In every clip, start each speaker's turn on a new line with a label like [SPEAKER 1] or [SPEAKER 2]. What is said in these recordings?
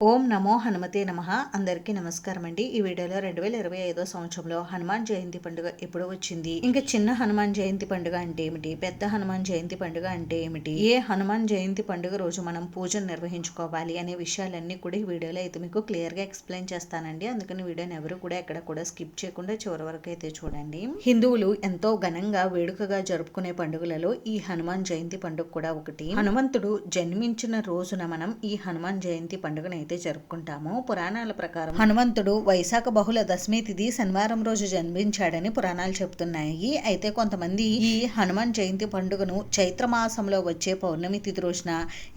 [SPEAKER 1] ఓం నమో హనుమతే నమః. అందరికీ నమస్కారం అండి. ఈ వీడియోలో 2025 సంవత్సరంలో హనుమాన్ జయంతి పండుగ ఎప్పుడు వచ్చింది, ఇంకా చిన్న హనుమాన్ జయంతి పండుగ అంటే ఏమిటి, పెద్ద హనుమాన్ జయంతి పండుగ అంటే ఏమిటి, ఏ హనుమాన్ జయంతి పండుగ రోజు మనం పూజను నిర్వహించుకోవాలి అనే విషయాలన్నీ కూడా ఈ వీడియోలో అయితే మీకు క్లియర్ గా ఎక్స్ప్లెయిన్ చేస్తానండి. అందుకని వీడియోని ఎవరు కూడా ఎక్కడ కూడా స్కిప్ చేయకుండా చివరి వరకు అయితే చూడండి. హిందువులు ఎంతో ఘనంగా వేడుకగా జరుపుకునే పండుగలలో ఈ హనుమాన్ జయంతి పండుగ కూడా ఒకటి. హనుమంతుడు జన్మించిన రోజున మనం ఈ హనుమాన్ జయంతి పండుగను అయితే జరుపుకుంటాము. పురాణాల ప్రకారం హనుమంతుడు వైశాఖ బహుళ దశమి తిథి శనివారం రోజు జన్మించాడని పురాణాలు చెప్తున్నాయి. అయితే కొంతమంది ఈ హనుమాన్ జయంతి పండుగను చైత్ర మాసంలో వచ్చే పౌర్ణమి తిథి రోజున,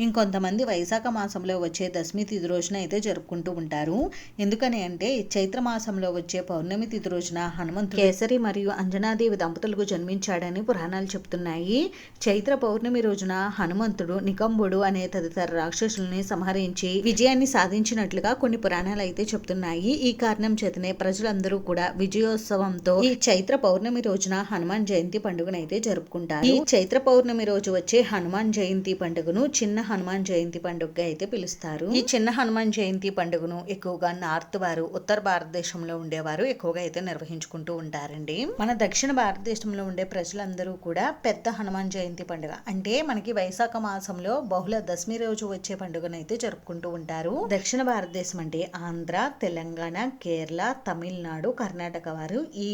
[SPEAKER 1] ఇంకొంతమంది వైశాఖ మాసంలో వచ్చే దశమి తిథి రోజున అయితే జరుపుకుంటూ ఉంటారు. ఎందుకని అంటే చైత్ర మాసంలో వచ్చే పౌర్ణమి తిథి రోజున హనుమంతుడు కేసరి మరియు అంజనాదేవి దంపతులకు జన్మించాడని పురాణాలు చెప్తున్నాయి. చైత్ర పౌర్ణమి రోజున హనుమంతుడు నికంబుడు అనే తదితర రాక్షసుల్ని సంహరించి విజయాన్ని సాధించినట్లుగా కొన్ని పురాణాలు అయితే చెప్తున్నాయి. ఈ కారణం చేతనే ప్రజలందరూ కూడా విజయోత్సవంతో ఈ చైత్ర పౌర్ణమి రోజున హనుమాన్ జయంతి పండుగను అయితే జరుపుకుంటారు. ఈ చైత్ర పౌర్ణమి రోజు వచ్చే హనుమాన్ జయంతి పండుగను చిన్న హనుమాన్ జయంతి పండుగగా అయితే పిలుస్తారు. ఈ చిన్న హనుమాన్ జయంతి పండుగను ఎక్కువగా నార్త్ వారు, ఉత్తర భారతదేశంలో ఉండేవారు ఎక్కువగా అయితే నిర్వహించుకుంటూ ఉంటారండి. మన దక్షిణ భారతదేశంలో ఉండే ప్రజలందరూ కూడా పెద్ద హనుమాన్ జయంతి పండుగ అంటే మనకి వైశాఖ మాసంలో బహుళ దశమి రోజు వచ్చే పండుగను అయితే జరుపుకుంటూ ఉంటారు. దక్షిణ భారతదేశం అంటే ఆంధ్ర, తెలంగాణ, కేరళ, తమిళనాడు, కర్ణాటక వారు ఈ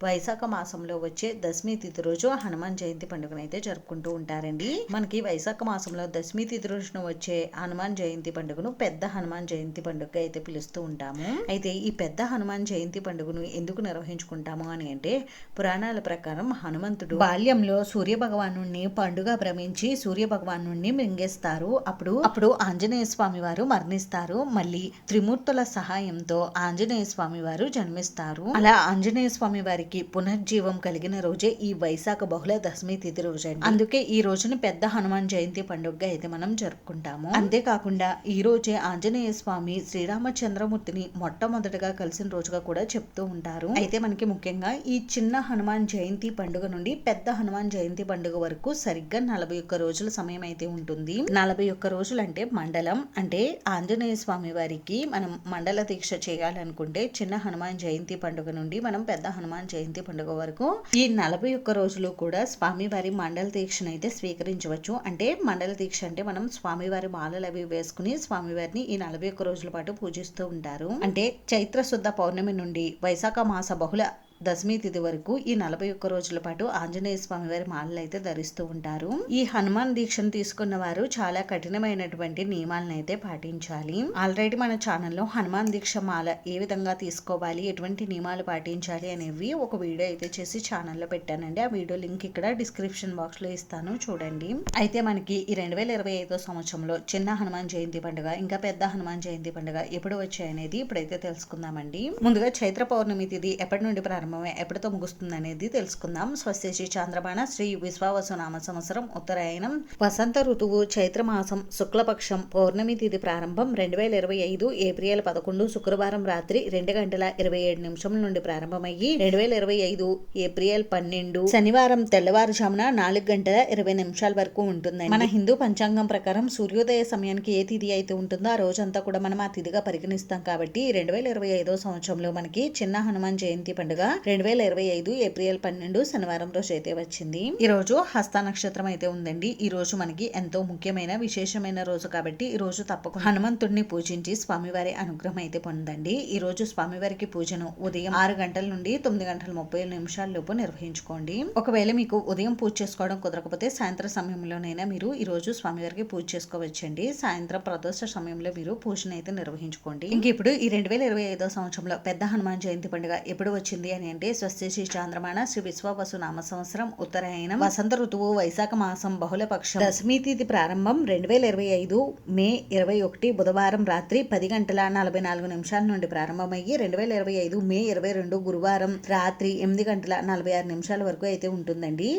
[SPEAKER 1] వైశాఖ మాసంలో వచ్చే దశమి తిథి రోజు హనుమాన్ జయంతి పండుగను అయితే జరుపుకుంటూ ఉంటారండి. మనకి వైశాఖ మాసంలో దశమి తిథి రోజున వచ్చే హనుమాన్ జయంతి పండుగను పెద్ద హనుమాన్ జయంతి పండుగగా అయితే పిలుస్తూ ఉంటాము. అయితే ఈ పెద్ద హనుమాన్ జయంతి పండుగను ఎందుకు నిర్వహించుకుంటాము అని అంటే, పురాణాల ప్రకారం హనుమంతుడు బాల్యంలో సూర్య భగవాను పండుగ భ్రమించి సూర్య భగవాను మింగేస్తారు. అప్పుడు ఆంజనేయ స్వామి వారు మరణిస్తారు. మళ్ళీ త్రిమూర్తుల సహాయంతో ఆంజనేయ స్వామి వారు జన్మిస్తారు. అలా ఆంజనేయ స్వామి వారికి పునర్జీవం కలిగిన రోజే ఈ వైశాఖ బహుళ దశమి తిథి రోజు. అందుకే ఈ రోజున పెద్ద హనుమాన్ జయంతి పండుగగా అయితే మనం జరుపుకుంటాము. అంతేకాకుండా ఈ రోజే ఆంజనేయ స్వామి శ్రీరామచంద్రమూర్తిని మొట్టమొదటిగా కలిసిన రోజుగా కూడా చెప్తూ ఉంటారు. అయితే మనకి ముఖ్యంగా ఈ చిన్న హనుమాన్ జయంతి పండుగ నుండి పెద్ద హనుమాన్ జయంతి పండుగ వరకు సరిగ్గా 41 రోజుల సమయం అయితే ఉంటుంది. 41 రోజులు అంటే మండలం, అంటే ఆంజనేయ స్వామి వారికి మనం మండల దీక్ష చేయాలనుకుంటే చిన్న హనుమాన్ జయంతి పండుగ నుండి మనం పెద్ద హనుమాన్ జయంతి పండుగ వరకు ఈ 41 రోజులు కూడా స్వామివారి మండల దీక్షను అయితే స్వీకరించవచ్చు. అంటే మండల దీక్ష అంటే మనం స్వామివారి మాలలు అవి వేసుకుని స్వామివారిని ఈ 41 రోజుల పాటు పూజిస్తూ ఉంటారు. అంటే చైత్ర శుద్ధ పౌర్ణమి నుండి వైశాఖ మాస బహుళ దశమి తిథి వరకు ఈ 41 రోజుల పాటు ఆంజనేయ స్వామి వారి మాలలు అయితే ధరిస్తూ ఉంటారు. ఈ హనుమాన్ దీక్షను తీసుకున్న వారు చాలా కఠినమైనటువంటి నియమాలను అయితే పాటించాలి. ఆల్రెడీ మన ఛానల్లో హనుమాన్ దీక్ష మాల ఏ విధంగా తీసుకోవాలి, ఎటువంటి నియమాలు పాటించాలి అనేవి ఒక వీడియో అయితే చేసి ఛానల్లో పెట్టానండి. ఆ వీడియో లింక్ ఇక్కడ డిస్క్రిప్షన్ బాక్స్ లో ఇస్తాను, చూడండి. అయితే మనకి ఈ 2025 సంవత్సరంలో చిన్న హనుమాన్ జయంతి పండుగ ఇంకా పెద్ద హనుమాన్ జయంతి పండుగ ఎప్పుడు వచ్చాయనేది ఇప్పుడైతే తెలుసుకుందామండి. ముందుగా చైత్ర పౌర్ణమి తిథి ఎప్పటి నుండి ఎప్పటితో ముగుస్తుంది అనేది తెలుసుకుందాం. స్వస్తి శ్రీ చాంద్రమాన శ్రీ విశ్వావసు నామ సంవత్సరం ఉత్తరాయణం వసంత ఋతువు చైత్ర మాసం శుక్లపక్షం పౌర్ణమి తిథి ప్రారంభం 2025 ఏప్రిల్ 11 శుక్రవారం రాత్రి 2:27 నుండి ప్రారంభమయ్యి 2025 ఏప్రిల్ 12 శనివారం తెల్లవారుజామున 4:20 వరకు ఉంటుందండి. మన హిందూ పంచాంగం ప్రకారం సూర్యోదయ సమయానికి ఏ తిథి అయితే ఉంటుందో ఆ రోజంతా కూడా మనం ఆ తిథిగా పరిగణిస్తాం. కాబట్టి 2025 సంవత్సరంలో మనకి చిన్న హనుమాన్ జయంతి పండుగ 2025 ఏప్రిల్ 12 శనివారం రోజు అయితే వచ్చింది. ఈ రోజు హస్త నక్షత్రం అయితే ఉందండి. ఈ రోజు మనకి ఎంతో ముఖ్యమైన విశేషమైన రోజు కాబట్టి ఈ రోజు తప్పకుండా హనుమంతుడిని పూజించి స్వామివారి అనుగ్రహం అయితే పొందండి. ఈ రోజు స్వామివారికి పూజను ఉదయం 6 గంటల నుండి 9:30 లోపు నిర్వహించుకోండి. ఒకవేళ మీకు ఉదయం పూజ చేసుకోవడం కుదరకపోతే సాయంత్రం సమయంలోనైనా మీరు ఈ రోజు స్వామివారికి పూజ చేసుకోవచ్చండి. సాయంత్రం ప్రదోష సమయంలో మీరు పూజను అయితే నిర్వహించుకోండి. ఇంక ఇప్పుడు ఈ 2025 సంవత్సరంలో పెద్ద హనుమాన్ జయంతి పండుగ ఎప్పుడు వచ్చింది అని అంటే, స్వస్తి శ్రీ చాంద్రమాన శ్రీ విశ్వావసు నామ సంవత్సరం ఉత్తరాయణం వసంత ఋతువు వైశాఖ మాసం బహుళపక్షం దశమి తిథి ప్రారంభం 2025 మే 21 బుధవారం రాత్రి 10:44 నుండి ప్రారంభమయ్యి 2025 మే 22 గురువారం రాత్రి 8:46 వరకు అయితే ఉంటుందండి.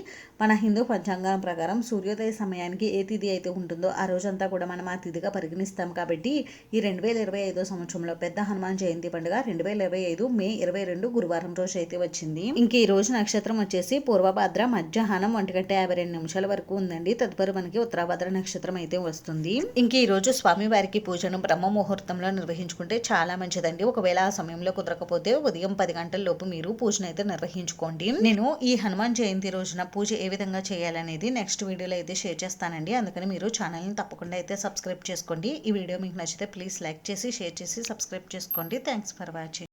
[SPEAKER 1] మన హిందూ పంచాంగం ప్రకారం సూర్యోదయ సమయానికి ఏ తిథి అయితే ఉంటుందో ఆ రోజంతా కూడా మనం ఆ తిథిగా పరిగణిస్తాం. కాబట్టి ఈ 2025 సంవత్సరంలో పెద్ద హనుమాన్ జయంతి పండుగ 2025 మే 22 గురువారం రోజు అయితే వచ్చింది. ఇంక ఈ రోజు నక్షత్రం వచ్చేసి పూర్వభద్ర మధ్యాహ్నం 1:52 వరకు ఉందండి. తదుపరి మనకి ఉత్తరాభద్ర నక్షత్రం అయితే వస్తుంది. ఇంక ఈ రోజు స్వామి వారికి పూజను బ్రహ్మ ముహూర్తంలో నిర్వహించుకుంటే చాలా మంచిదండి. ఒకవేళ ఆ సమయంలో కుదరకపోతే ఉదయం 10 గంటల లోపు మీరు పూజను అయితే నిర్వహించుకోండి. నేను ఈ హనుమాన్ జయంతి రోజున పూజ ఏ విధంగా చేయాలనేది నెక్స్ట్ వీడియోలో అయితే షేర్ చేస్తానండి. అందుకని మీరు ఛానల్ని తప్పకుండా అయితే సబ్స్క్రైబ్ చేసుకోండి. ఈ వీడియో మీకు నచ్చితే ప్లీజ్ లైక్ చేసి షేర్ చేసి సబ్స్క్రైబ్ చేసుకోండి. Thanks for watching.